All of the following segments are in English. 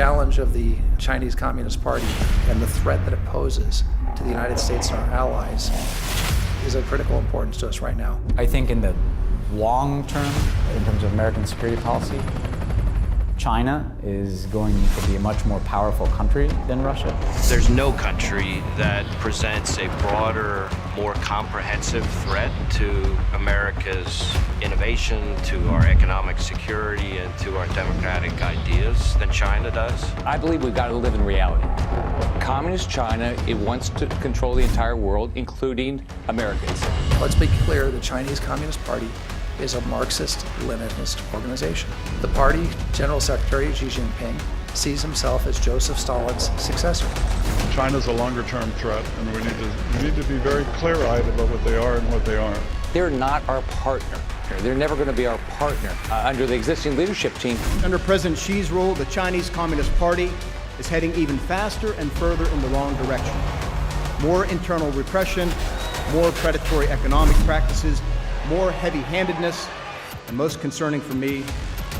challenge of the Chinese Communist Party and the threat that it poses to the United States and our allies is of critical importance to us right now. I think in the long term, in terms of American security policy, China is going to be a much more powerful country than Russia. There's no country that presents a broader, more comprehensive threat to America's innovation, to our economic security, and to our democratic ideas than China does. I believe we've got to live in reality. Communist China, it wants to control the entire world, including Americans. Let's be clear, the Chinese Communist Party is a Marxist-Leninist organization. The party General Secretary Xi Jinping sees himself as Joseph Stalin's successor. China's a longer-term threat, and we need to be very clear-eyed about what they are and what they aren't. They're not our partner. They're never going to be our partner under the existing leadership team. Under President Xi's rule, the Chinese Communist Party is heading even faster and further in the wrong direction. More internal repression, more predatory economic practices, more heavy-handedness, and most concerning for me,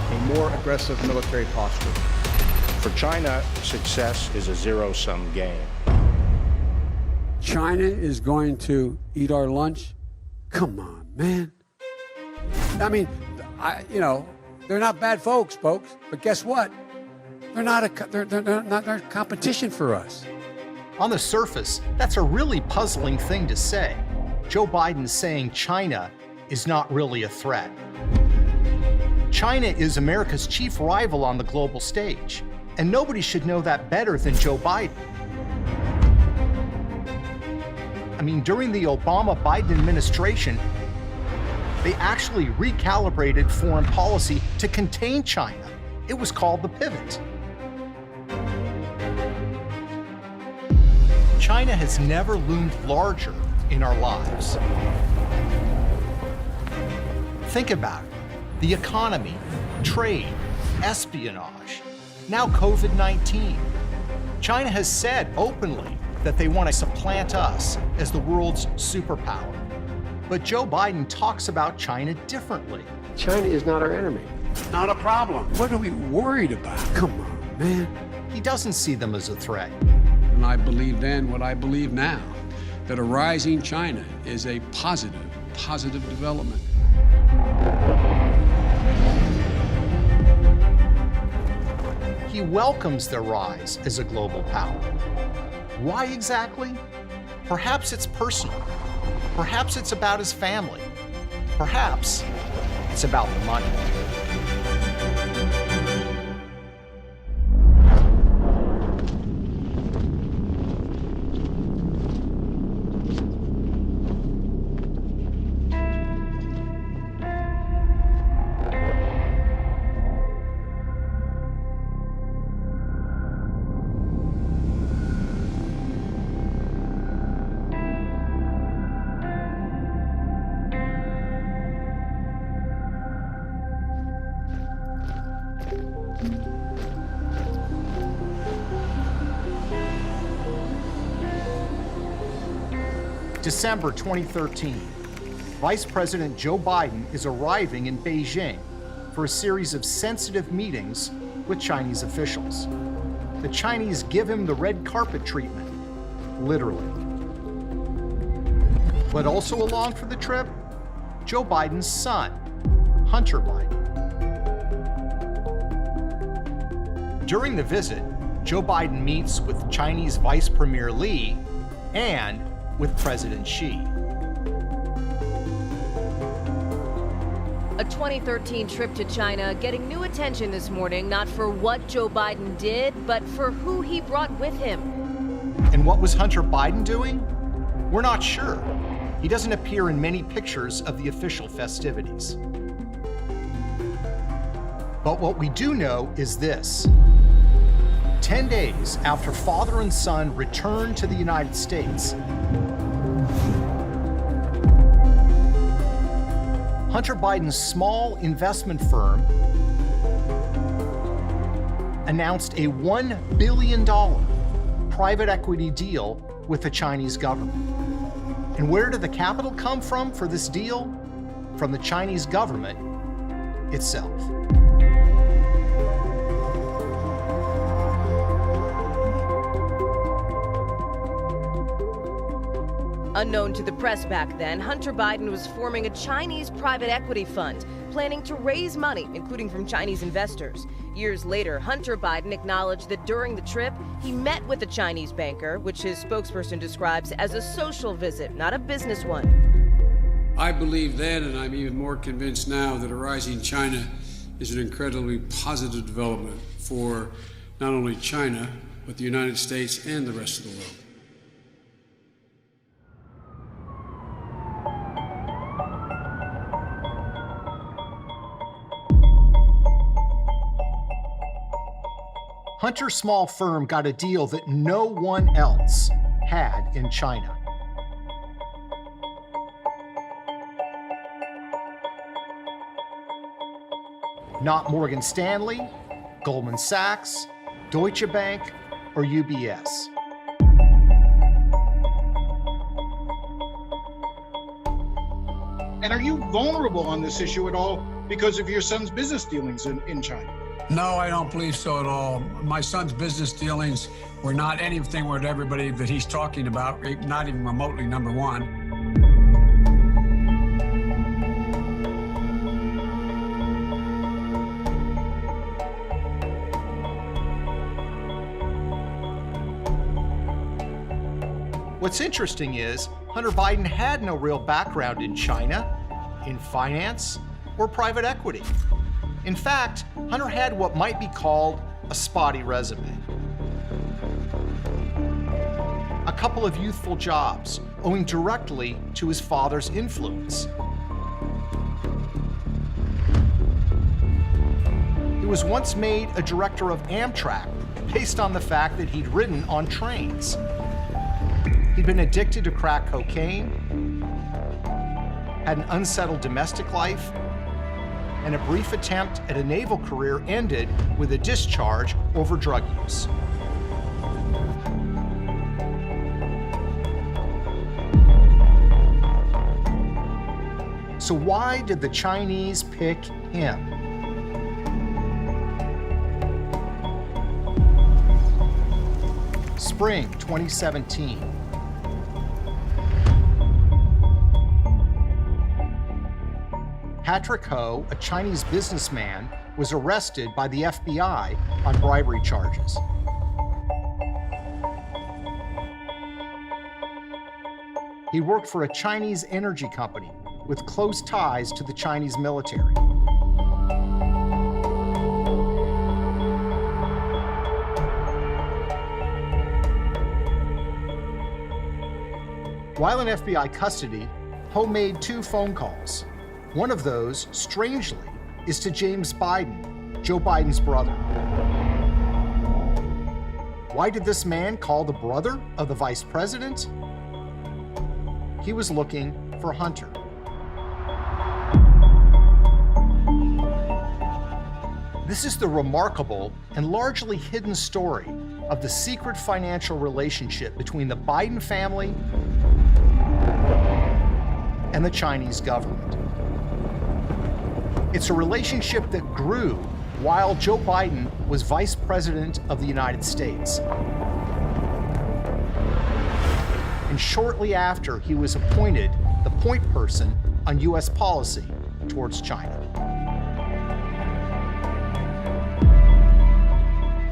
a more aggressive military posture. For China, success is a zero-sum game. China is going to eat our lunch? Come on, man. I mean, they're not bad folks, but guess what? They're not a competition for us. On the surface, that's a really puzzling thing to say. Joe Biden's saying China is not really a threat. China is America's chief rival on the global stage, and nobody should know that better than Joe Biden. I mean, during the Obama-Biden administration, they actually recalibrated foreign policy to contain China. It was called the pivot. China has never loomed larger in our lives. Think about it. The economy, trade, espionage, now COVID-19. China has said openly that they want to supplant us as the world's superpower. But Joe Biden talks about China differently. China is not our enemy. Not a problem. What are we worried about? Come on, man. He doesn't see them as a threat. And I believe then what I believe now, that a rising China is a positive development. He welcomes their rise as a global power. Why exactly? Perhaps it's personal. Perhaps it's about his family. Perhaps it's about the money. December 2013, Vice President Joe Biden is arriving in Beijing for a series of sensitive meetings with Chinese officials. The Chinese give him the red carpet treatment, literally. But also along for the trip, Joe Biden's son, Hunter Biden. During the visit, Joe Biden meets with Chinese Vice Premier Li and with President Xi. A 2013 trip to China getting new attention this morning, not for what Joe Biden did, but for who he brought with him. And what was Hunter Biden doing? We're not sure. He doesn't appear in many pictures of the official festivities. But what we do know is this. 10 days after father and son returned to the United States, Hunter Biden's small investment firm announced a $1 billion private equity deal with the Chinese government. And where did the capital come from for this deal? From the Chinese government itself. Unknown to the press back then, Hunter Biden was forming a Chinese private equity fund, planning to raise money, including from Chinese investors. Years later, Hunter Biden acknowledged that during the trip, he met with a Chinese banker, which his spokesperson describes as a social visit, not a business one. I believe then, and I'm even more convinced now, that a rising China is an incredibly positive development for not only China, but the United States and the rest of the world. Hunter's small firm got a deal that no one else had in China. Not Morgan Stanley, Goldman Sachs, Deutsche Bank, or UBS. And are you vulnerable on this issue at all because of your son's business dealings in China? No, I don't believe so at all. My son's business dealings were not anything with everybody that he's talking about, not even remotely number one. What's interesting is Hunter Biden had no real background in China, in finance, or private equity. In fact, Hunter had what might be called a spotty resume. A couple of youthful jobs, owing directly to his father's influence. He was once made a director of Amtrak based on the fact that he'd ridden on trains. He'd been addicted to crack cocaine, had an unsettled domestic life, and a brief attempt at a naval career ended with a discharge over drug use. So why did the Chinese pick him? Spring 2017. Patrick Ho, a Chinese businessman, was arrested by the FBI on bribery charges. He worked for a Chinese energy company with close ties to the Chinese military. While in FBI custody, Ho made 2 phone calls. One of those, strangely, is to James Biden, Joe Biden's brother. Why did this man call the brother of the vice president? He was looking for Hunter. This is the remarkable and largely hidden story of the secret financial relationship between the Biden family and the Chinese government. It's a relationship that grew while Joe Biden was Vice President of the United States, and shortly after he was appointed the point person on U.S. policy towards China.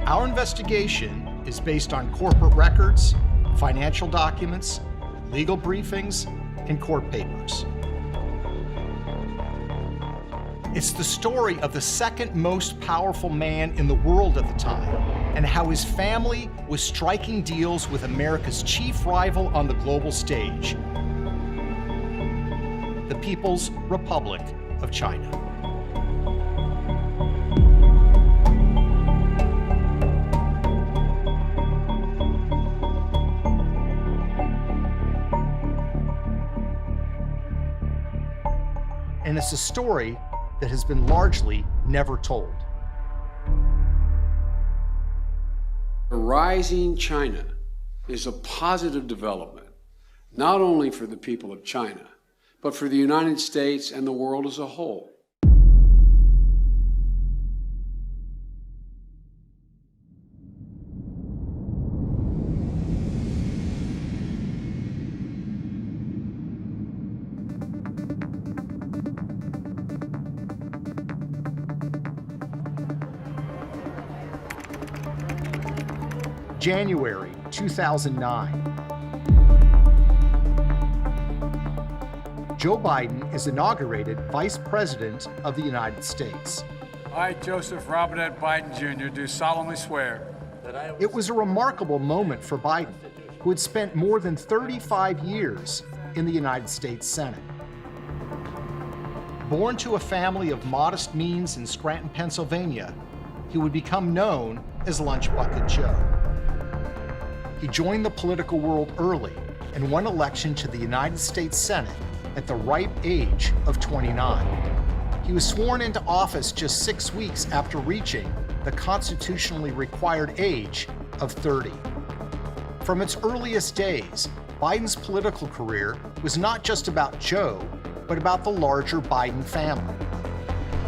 Our investigation is based on corporate records, financial documents, legal briefings, and court papers. It's the story of the second most powerful man in the world at the time, and how his family was striking deals with America's chief rival on the global stage, the People's Republic of China. And it's a story that has been largely never told. A rising China is a positive development, not only for the people of China, but for the United States and the world as a whole. January 2009. Joe Biden is inaugurated Vice President of the United States. I, Joseph Robinette Biden Jr., do solemnly swear that It was a remarkable moment for Biden, who had spent more than 35 years in the United States Senate. Born to a family of modest means in Scranton, Pennsylvania, he would become known as Lunch Bucket Joe. He joined the political world early and won election to the United States Senate at the ripe age of 29. He was sworn into office just 6 weeks after reaching the constitutionally required age of 30. From its earliest days, Biden's political career was not just about Joe, but about the larger Biden family.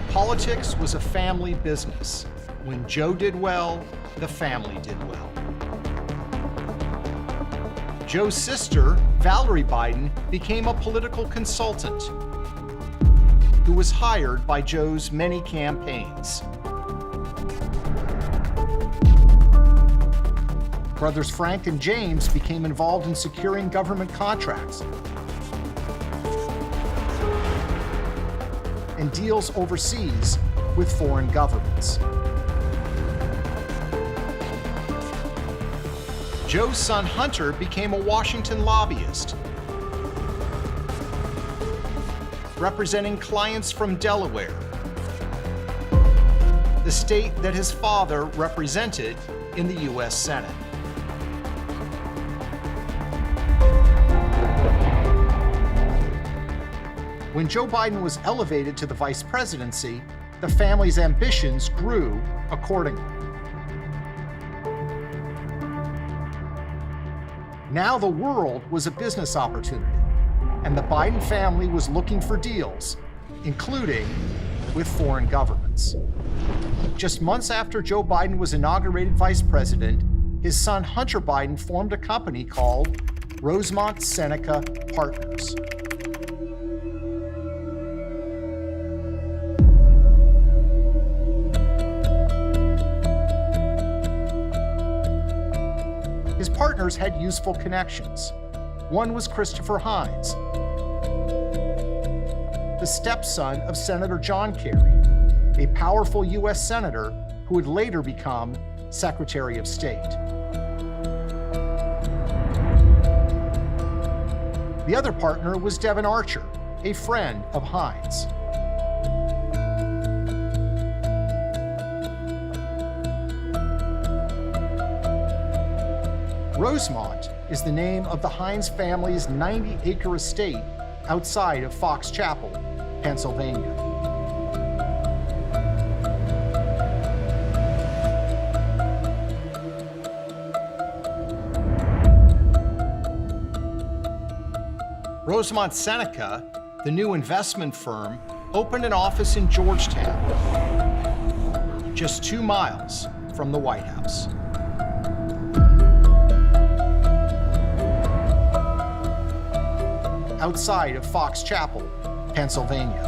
Politics was a family business. When Joe did well, the family did well. Joe's sister, Valerie Biden, became a political consultant who was hired by Joe's many campaigns. Brothers Frank and James became involved in securing government contracts and deals overseas with foreign governments. Joe's son Hunter became a Washington lobbyist, representing clients from Delaware, the state that his father represented in the U.S. Senate. When Joe Biden was elevated to the vice presidency, the family's ambitions grew accordingly. Now the world was a business opportunity, and the Biden family was looking for deals, including with foreign governments. Just months after Joe Biden was inaugurated vice president, his son Hunter Biden formed a company called Rosemont Seneca Partners. His partners had useful connections. One was Christopher Hines, the stepson of Senator John Kerry, a powerful U.S. senator who would later become Secretary of State. The other partner was Devin Archer, a friend of Hines. Rosemont is the name of the Hines family's 90-acre estate outside of Fox Chapel, Pennsylvania. Rosemont Seneca, the new investment firm, opened an office in Georgetown, just 2 miles from the White House. Outside of Fox Chapel, Pennsylvania.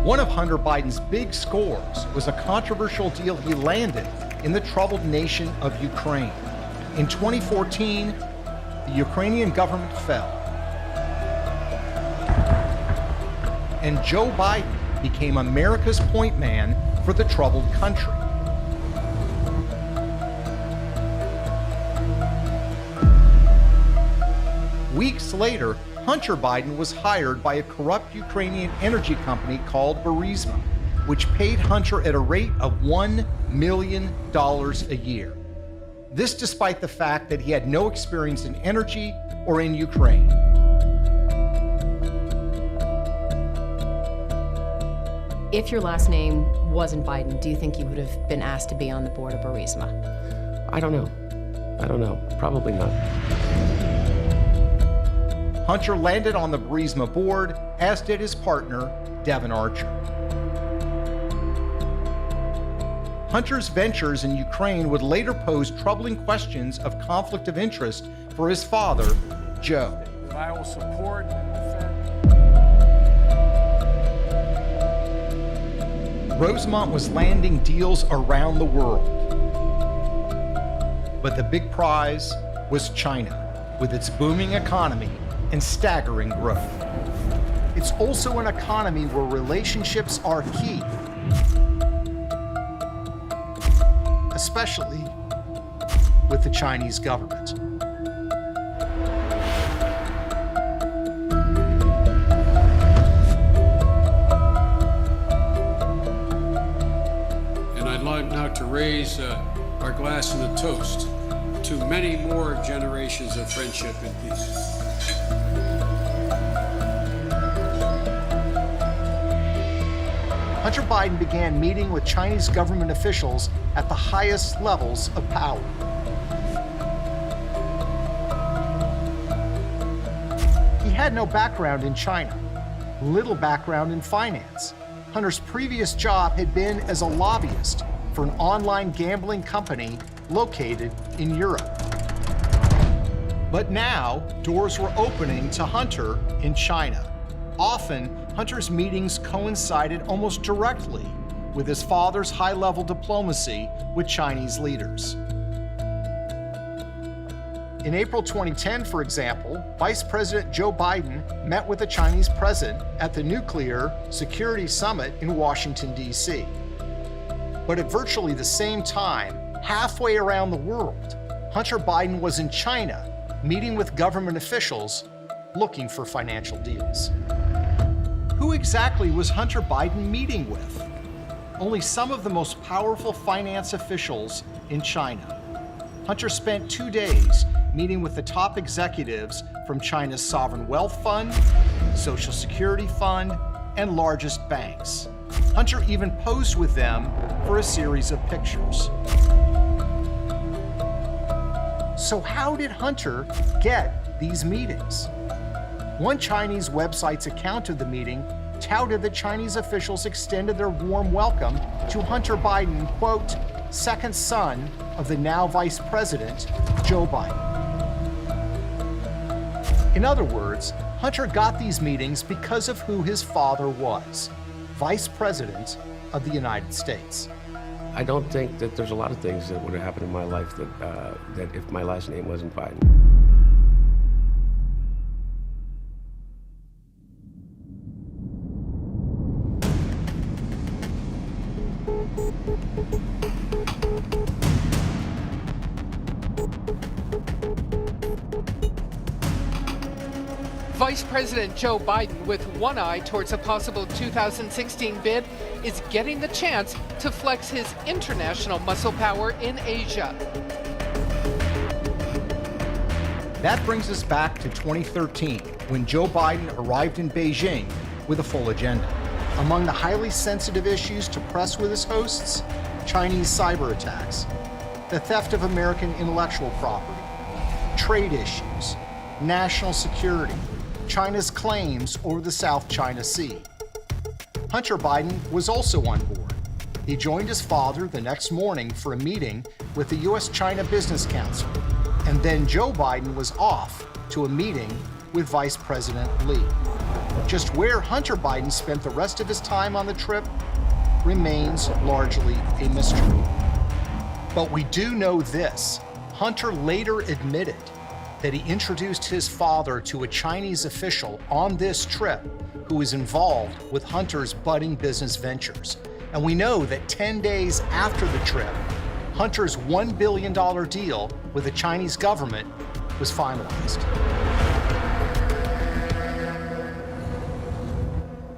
One of Hunter Biden's big scores was a controversial deal he landed in the troubled nation of Ukraine. In 2014, the Ukrainian government fell, and Joe Biden became America's point man for the troubled country. Weeks later, Hunter Biden was hired by a corrupt Ukrainian energy company called Burisma, which paid Hunter at a rate of $1 million a year. This despite the fact that he had no experience in energy or in Ukraine. If your last name wasn't Biden, do you think you would have been asked to be on the board of Burisma? I don't know. Probably not. Hunter landed on the Burisma board, as did his partner, Devin Archer. Hunter's ventures in Ukraine would later pose troubling questions of conflict of interest for his father, Joe. I will support and Rosemont was landing deals around the world. But the big prize was China, with its booming economy and staggering growth. It's also an economy where relationships are key, especially with the Chinese government. And I'd like now to raise our glass in a toast to many more generations of friendship and peace. Hunter Biden began meeting with Chinese government officials at the highest levels of power. He had no background in China, little background in finance. Hunter's previous job had been as a lobbyist for an online gambling company located in Europe. But now, doors were opening to Hunter in China. Often, Hunter's meetings coincided almost directly with his father's high-level diplomacy with Chinese leaders. In April 2010, for example, Vice President Joe Biden met with the Chinese president at the Nuclear Security Summit in Washington, D.C. But at virtually the same time, halfway around the world, Hunter Biden was in China, meeting with government officials looking for financial deals. Who exactly was Hunter Biden meeting with? Only some of the most powerful finance officials in China. Hunter spent 2 days meeting with the top executives from China's sovereign wealth fund, Social Security fund, and largest banks. Hunter even posed with them for a series of pictures. So how did Hunter get these meetings? One Chinese website's account of the meeting touted that Chinese officials extended their warm welcome to Hunter Biden, quote, second son of the now Vice President, Joe Biden. In other words, Hunter got these meetings because of who his father was, Vice President of the United States. I don't think that there's a lot of things that would have happened in my life that if my last name wasn't Biden. Vice President Joe Biden, with one eye towards a possible 2016 bid, is getting the chance to flex his international muscle power in Asia. That brings us back to 2013, when Joe Biden arrived in Beijing with a full agenda. Among the highly sensitive issues to press with his hosts, Chinese cyber attacks, the theft of American intellectual property, trade issues, national security, China's claims over the South China Sea. Hunter Biden was also on board. He joined his father the next morning for a meeting with the U.S.-China Business Council, and then Joe Biden was off to a meeting with Vice President Li. Just where Hunter Biden spent the rest of his time on the trip remains largely a mystery. But we do know this: Hunter later admitted that he introduced his father to a Chinese official on this trip who was involved with Hunter's budding business ventures. And we know that 10 days after the trip, Hunter's $1 billion deal with the Chinese government was finalized.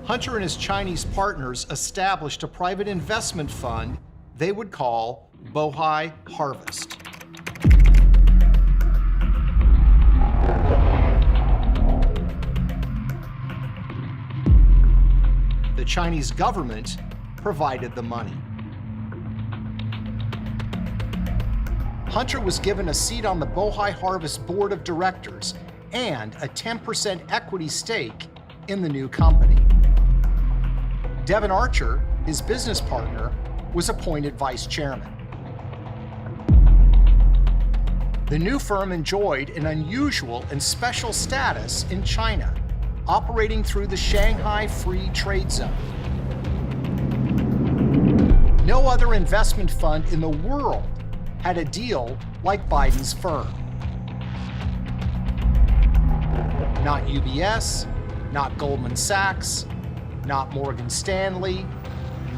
Hunter and his Chinese partners established a private investment fund they would call Bohai Harvest. The Chinese government provided the money. Hunter was given a seat on the Bohai Harvest board of directors and a 10% equity stake in the new company. Devin Archer, his business partner, was appointed vice chairman. The new firm enjoyed an unusual and special status in China, operating through the Shanghai Free Trade Zone. No other investment fund in the world had a deal like Biden's firm. Not UBS, not Goldman Sachs, not Morgan Stanley,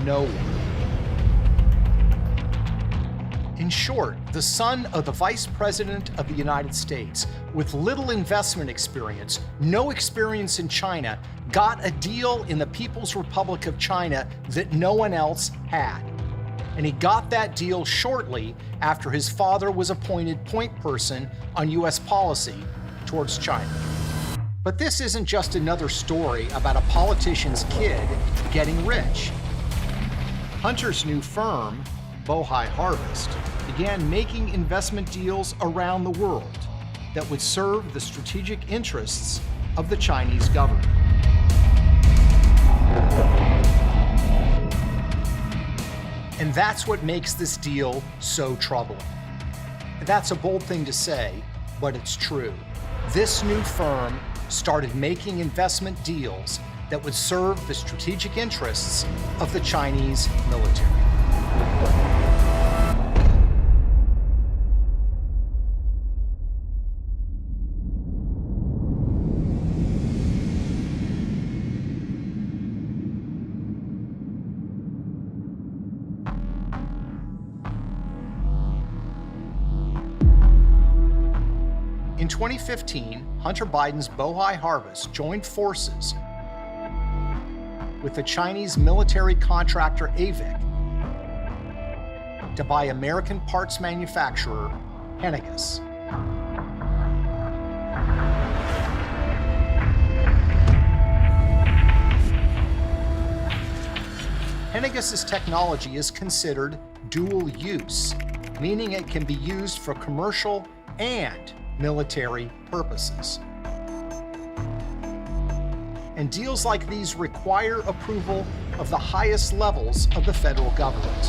no one. In short, the son of the Vice President of the United States, with little investment experience, no experience in China, got a deal in the People's Republic of China that no one else had. And he got that deal shortly after his father was appointed point person on U.S. policy towards China. But this isn't just another story about a politician's kid getting rich. Hunter's new firm, Bohai Harvest, began making investment deals around the world that would serve the strategic interests of the Chinese government. And that's what makes this deal so troubling. That's a bold thing to say, but it's true. This new firm started making investment deals that would serve the strategic interests of the Chinese military. In 2015, Hunter Biden's Bohai Harvest joined forces with the Chinese military contractor AVIC to buy American parts manufacturer Henniges. Henniges' technology is considered dual use, meaning it can be used for commercial and military purposes. And deals like these require approval of the highest levels of the federal government.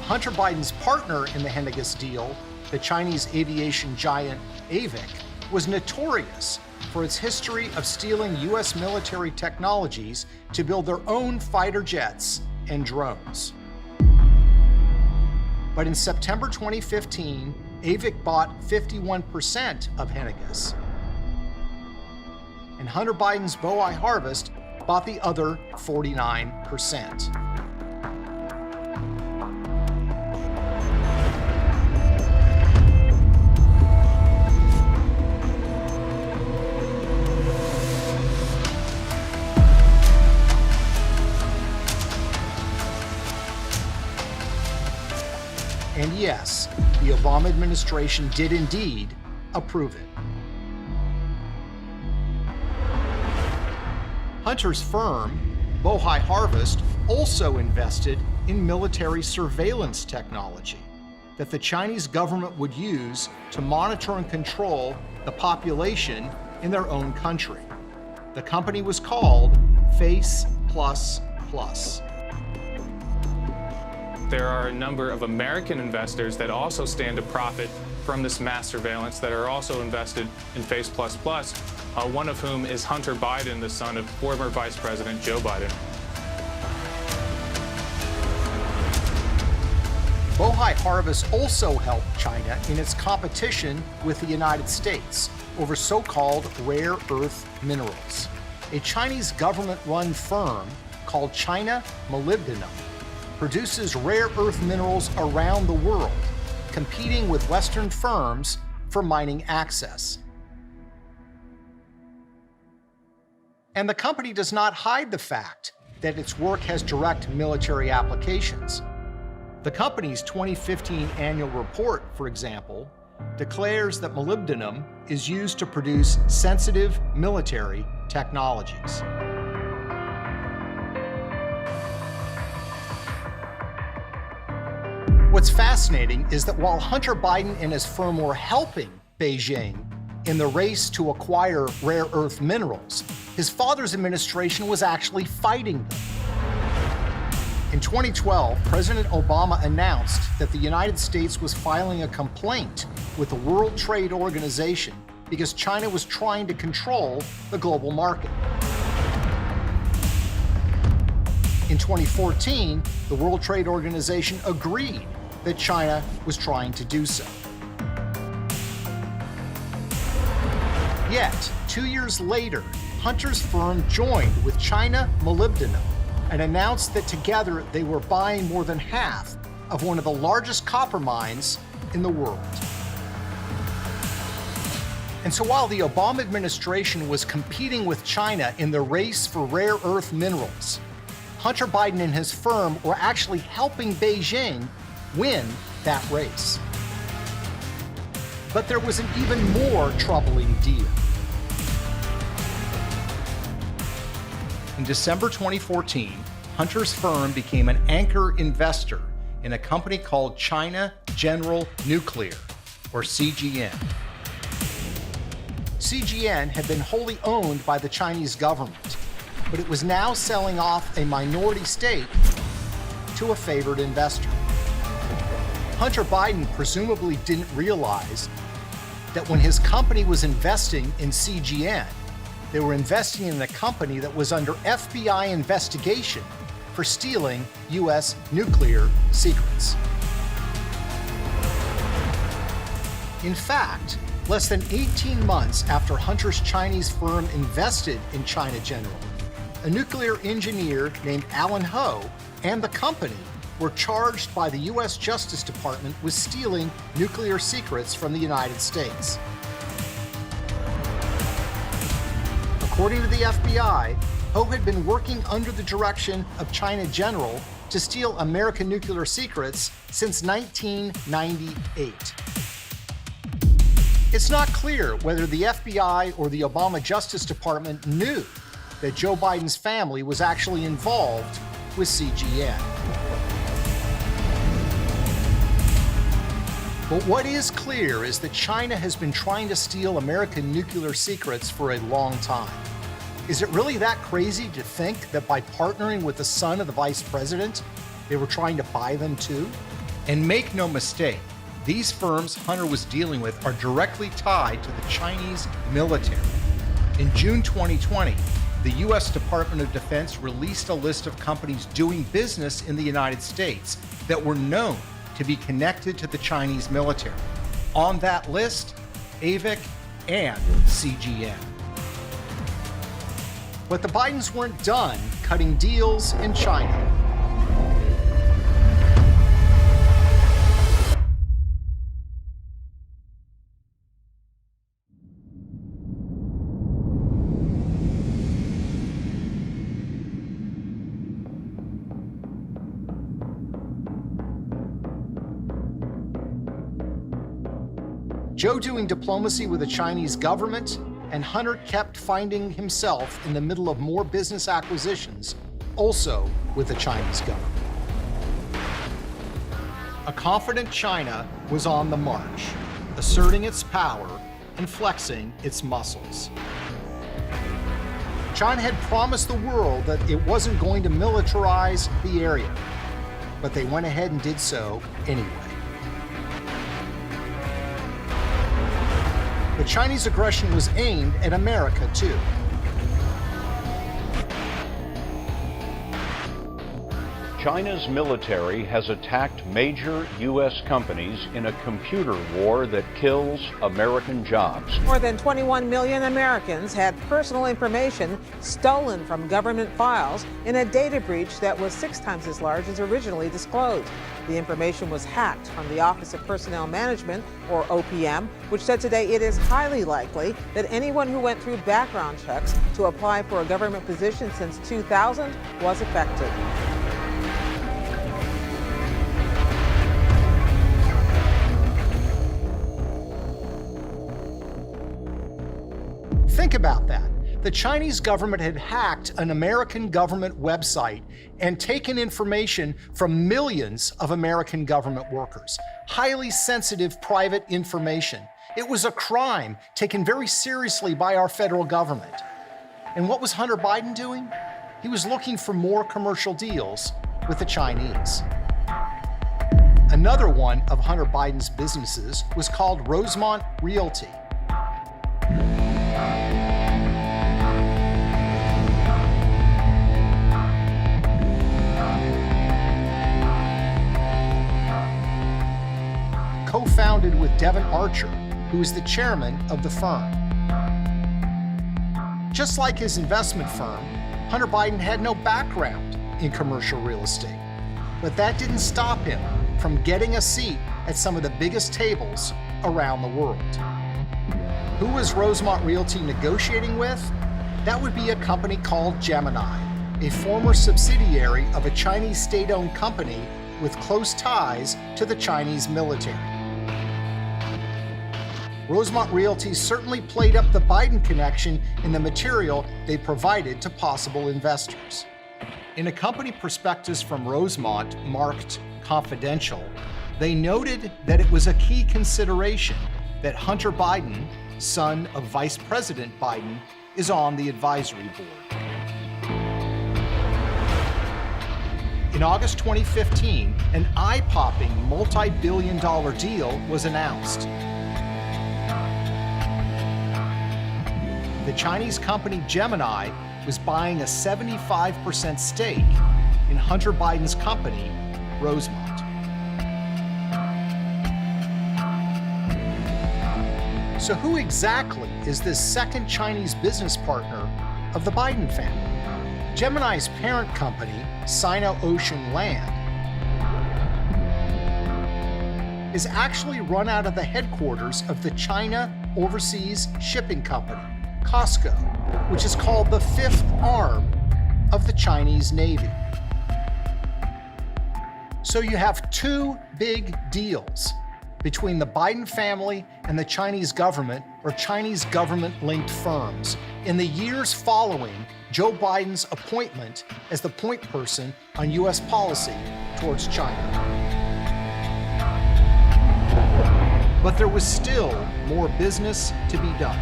Hunter Biden's partner in the Henniges deal, the Chinese aviation giant AVIC, was notorious for its history of stealing U.S. military technologies to build their own fighter jets and drones. But in September 2015, AVIC bought 51% of Henniges. And Hunter Biden's Bohai Harvest bought the other 49%. And yes, the Obama administration did indeed approve it. Hunter's firm, Bohai Harvest, also invested in military surveillance technology that the Chinese government would use to monitor and control the population in their own country. The company was called Face++. There are a number of American investors that also stand to profit from this mass surveillance that are also invested in Face++, one of whom is Hunter Biden, the son of former Vice President Joe Biden. Bohai Harvest also helped China in its competition with the United States over so-called rare earth minerals. A Chinese government-run firm called China Molybdenum produces rare earth minerals around the world, competing with Western firms for mining access. And the company does not hide the fact that its work has direct military applications. The company's 2015 annual report, for example, declares that molybdenum is used to produce sensitive military technologies. What's fascinating is that while Hunter Biden and his firm were helping Beijing in the race to acquire rare earth minerals, his father's administration was actually fighting them. In 2012, President Obama announced that the United States was filing a complaint with the World Trade Organization because China was trying to control the global market. In 2014, the World Trade Organization agreed that China was trying to do so. Yet, 2 years later, Hunter's firm joined with China Molybdenum and announced that together they were buying more than half of one of the largest copper mines in the world. And so while the Obama administration was competing with China in the race for rare earth minerals, Hunter Biden and his firm were actually helping Beijing win that race. But there was an even more troubling deal. In December 2014, Hunter's firm became an anchor investor in a company called China General Nuclear, or CGN. CGN had been wholly owned by the Chinese government, but it was now selling off a minority stake to a favored investor. Hunter Biden presumably didn't realize that when his company was investing in CGN, they were investing in a company that was under FBI investigation for stealing U.S. nuclear secrets. In fact, less than 18 months after Hunter's Chinese firm invested in China General, a nuclear engineer named Alan Ho and the company were charged by the U.S. Justice Department with stealing nuclear secrets from the United States. According to the FBI, Ho had been working under the direction of China General to steal American nuclear secrets since 1998. It's not clear whether the FBI or the Obama Justice Department knew that Joe Biden's family was actually involved with CGN. But what is clear is that China has been trying to steal American nuclear secrets for a long time. Is it really that crazy to think that by partnering with the son of the vice president, they were trying to buy them too? And make no mistake, these firms Hunter was dealing with are directly tied to the Chinese military. In June 2020, the U.S. Department of Defense released a list of companies doing business in the United States that were known to be connected to the Chinese military. On that list, AVIC and CGN. But the Bidens weren't done cutting deals in China. Joe doing diplomacy with the Chinese government, and Hunter kept finding himself in the middle of more business acquisitions, also with the Chinese government. A confident China was on the march, asserting its power and flexing its muscles. China had promised the world that it wasn't going to militarize the area, but they went ahead and did so anyway. The Chinese aggression was aimed at America, too. China's military has attacked major U.S. companies in a computer war that kills American jobs. More than 21 million Americans had personal information stolen from government files in a data breach that was 6 times as large as originally disclosed. The information was hacked from the Office of Personnel Management, or OPM, which said today it is highly likely that anyone who went through background checks to apply for a government position since 2000 was affected. Think about that. The Chinese government had hacked an American government website and taken information from millions of American government workers. Highly sensitive private information. It was a crime taken very seriously by our federal government. And what was Hunter Biden doing? He was looking for more commercial deals with the Chinese. Another one of Hunter Biden's businesses was called Rosemont Realty. co-founded with Devon Archer, who is the chairman of the firm. Just like his investment firm, Hunter Biden had no background in commercial real estate. But that didn't stop him from getting a seat at some of the biggest tables around the world. Who was Rosemont Realty negotiating with? That would be a company called Gemini, a former subsidiary of a Chinese state-owned company with close ties to the Chinese military. Rosemont Realty certainly played up the Biden connection in the material they provided to possible investors. In a company prospectus from Rosemont marked confidential, they noted that it was a key consideration that Hunter Biden, son of Vice President Biden, is on the advisory board. In August 2015, an eye-popping multi-billion-dollar deal was announced. The Chinese company Gemini was buying a 75% stake in Hunter Biden's company, Rosemont. So who exactly is this second Chinese business partner of the Biden family? Gemini's parent company, Sino-Ocean Land, is actually run out of the headquarters of the China Overseas Shipping Company, COSCO, which is called the fifth arm of the Chinese Navy. So you have two big deals between the Biden family and the Chinese government, or Chinese government-linked firms, in the years following Joe Biden's appointment as the point person on U.S. policy towards China. But there was still more business to be done.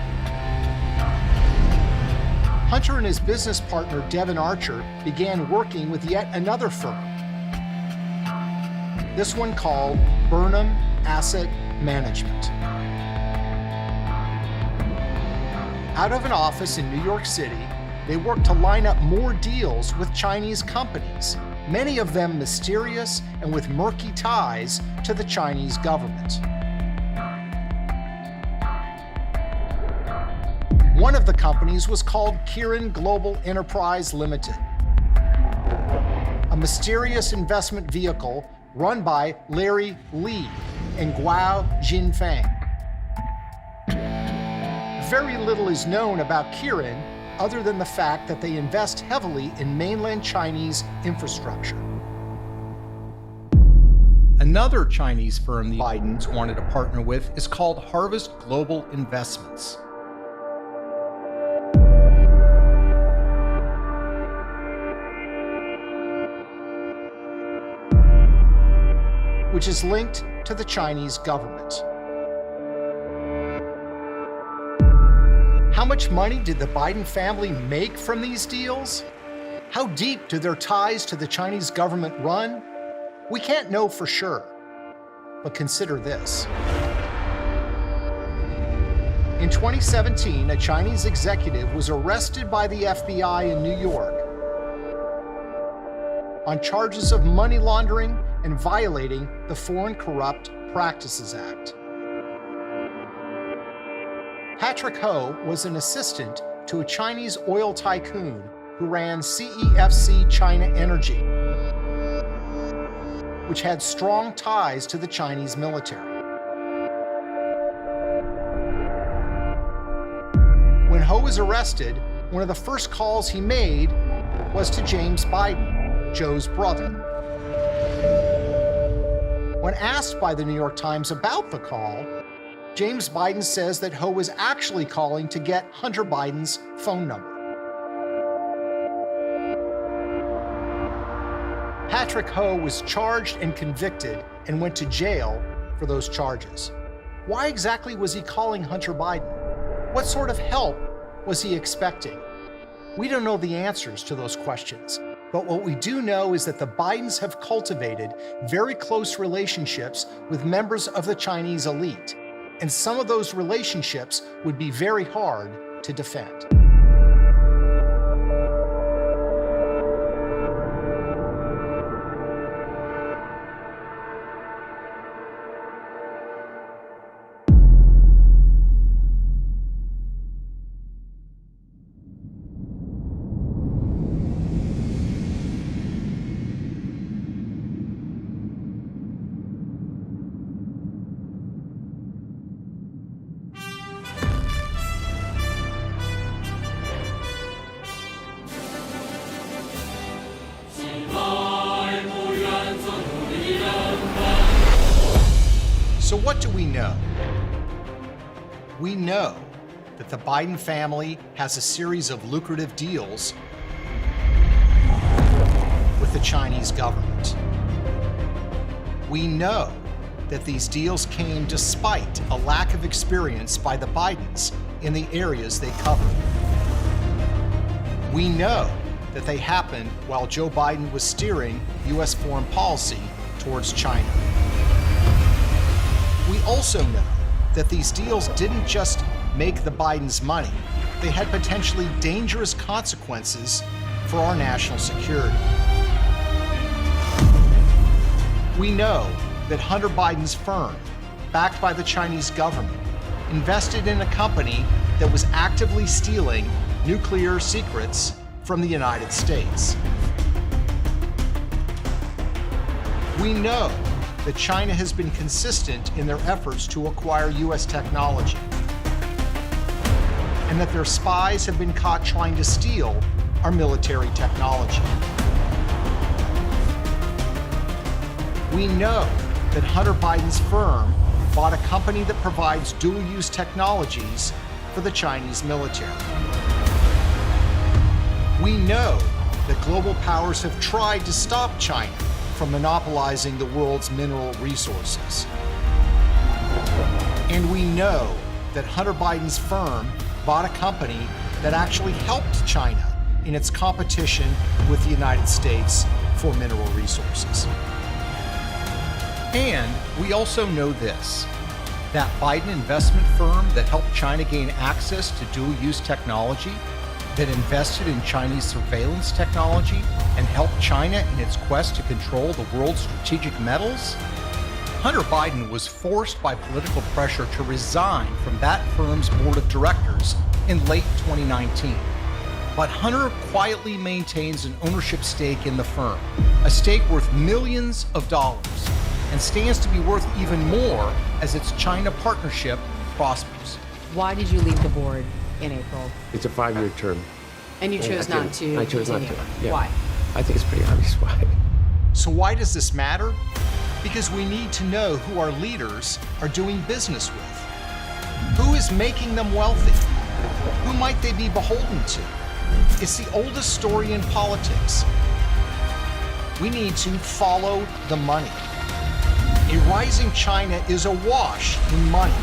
Hunter and his business partner, Devon Archer, began working with yet another firm, this one called Burnham Asset Management. Out of an office in New York City, they worked to line up more deals with Chinese companies, many of them mysterious and with murky ties to the Chinese government. One of the companies was called Kirin Global Enterprise Limited, a mysterious investment vehicle run by Larry Li and Guo Jinfeng. Very little is known about Kirin other than the fact that they invest heavily in mainland Chinese infrastructure. Another Chinese firm the Bidens wanted to partner with is called Harvest Global Investments. Which is linked to the Chinese government. How much money did the Biden family make from these deals? How deep do their ties to the Chinese government run? We can't know for sure, but consider this. In 2017, a Chinese executive was arrested by the FBI in New York on charges of money laundering and violating the Foreign Corrupt Practices Act. Patrick Ho was an assistant to a Chinese oil tycoon who ran CEFC China Energy, which had strong ties to the Chinese military. When Ho was arrested, one of the first calls he made was to James Biden, Joe's brother. When asked by the New York Times about the call, James Biden says that Ho was actually calling to get Hunter Biden's phone number. Patrick Ho was charged and convicted and went to jail for those charges. Why exactly was he calling Hunter Biden? What sort of help was he expecting? We don't know the answers to those questions. But what we do know is that the Bidens have cultivated very close relationships with members of the Chinese elite, and some of those relationships would be very hard to defend. So what do we know? We know that the Biden family has a series of lucrative deals with the Chinese government. We know that these deals came despite a lack of experience by the Bidens in the areas they covered. We know that they happened while Joe Biden was steering U.S. foreign policy towards China. We also know that these deals didn't just make the Bidens money, they had potentially dangerous consequences for our national security. We know that Hunter Biden's firm, backed by the Chinese government, invested in a company that was actively stealing nuclear secrets from the United States. We know that China has been consistent in their efforts to acquire U.S. technology, and that their spies have been caught trying to steal our military technology. We know that Hunter Biden's firm bought a company that provides dual-use technologies for the Chinese military. We know that global powers have tried to stop China from monopolizing the world's mineral resources. And we know that Hunter Biden's firm bought a company that actually helped China in its competition with the United States for mineral resources. And we also know this, that Biden investment firm that helped China gain access to dual-use technology, that invested in Chinese surveillance technology and helped China in its quest to control the world's strategic metals? Hunter Biden was forced by political pressure to resign from that firm's board of directors in late 2019. But Hunter quietly maintains an ownership stake in the firm, a stake worth millions of dollars, and stands to be worth even more as its China partnership prospers. Why did you leave the board in April? It's a 5-year term. And you chose not to? I chose not to. Yeah. Why? I think it's pretty obvious why. So why does this matter? Because we need to know who our leaders are doing business with. Who is making them wealthy? Who might they be beholden to? It's the oldest story in politics. We need to follow the money. A rising China is awash in money.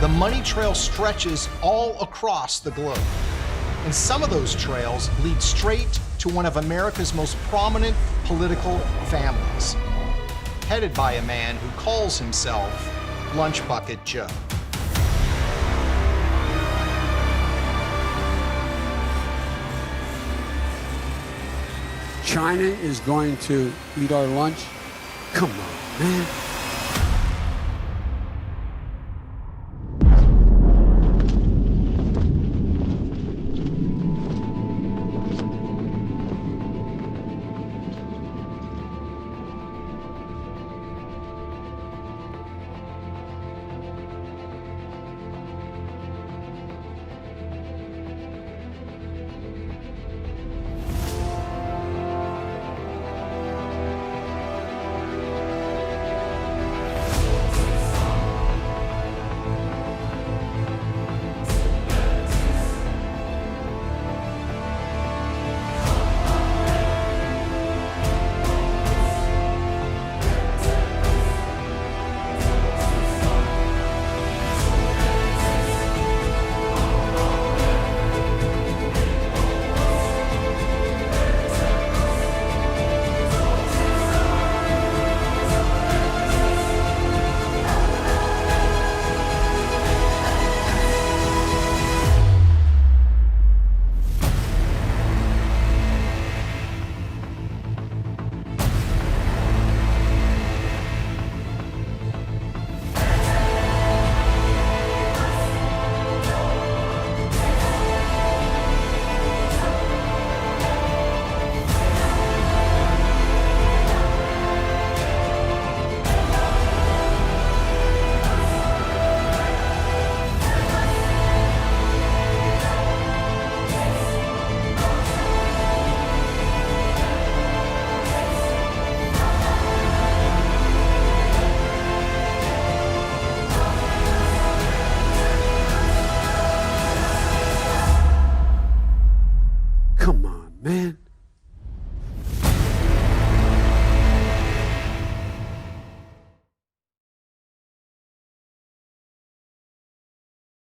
The money trail stretches all across the globe. And some of those trails lead straight to one of America's most prominent political families, headed by a man who calls himself Lunch Bucket Joe. China is going to eat our lunch? Come on, man. man.